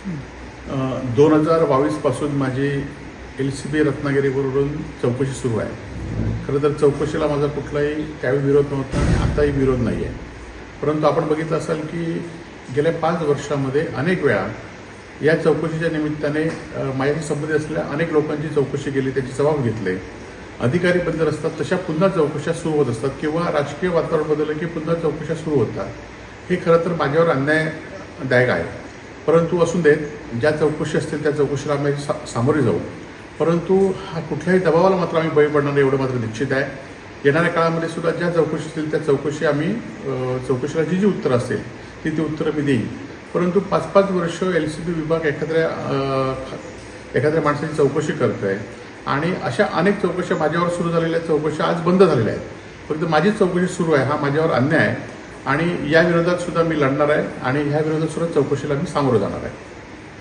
2022 पासून माझी LCB रत्नागिरीवरून चौकशी सुरू आहे। खरं तर चौकशीला माझा कुठलाही त्यावेळी विरोध नव्हता आणि आताही विरोध नाही आहे। परंतु आपण बघितलं असाल की गेल्या 5 वर्षामध्ये अनेक वेळा या चौकशीच्या निमित्ताने माझ्याशी संबंधित असलेल्या अनेक लोकांची चौकशी केली, त्याचे जबाब घेतले। अधिकारी बदलत असतात तशा पुन्हा चौकशा सुरू होत असतात किंवा राजकीय वातावरण बदललं की पुन्हा चौकशा सुरू होतात। हे खरं तर माझ्यावर अन्यायदायक आहे। परंतु असून देत, ज्या चौकशी असतील त्या चौकशीला आम्ही सामोरे जाऊ। परंतु हा कुठल्याही दबावाला मात्र आम्ही बळी पडणार एवढं मात्र निश्चित आहे। येणाऱ्या काळामध्ये सुद्धा ज्या चौकशी असतील त्या चौकशी आम्ही चौकशीला जी उत्तरं असतील ती उत्तरं मी देईन। परंतु 5-5 वर्ष LCB विभाग एखाद्या माणसाची चौकशी करत आहे आणि अशा अनेक चौकशा माझ्यावर सुरू झालेल्या चौकशा आज बंद झालेल्या आहेत। परंतु माझी चौकशी सुरू आहे, हा माझ्यावर अन्याय आहे आणि या विरोधात सुद्धा मी लढणार आहे आणि ह्या विरोधात सुद्धा चौकशीला मी सामोरं जाणार आहे।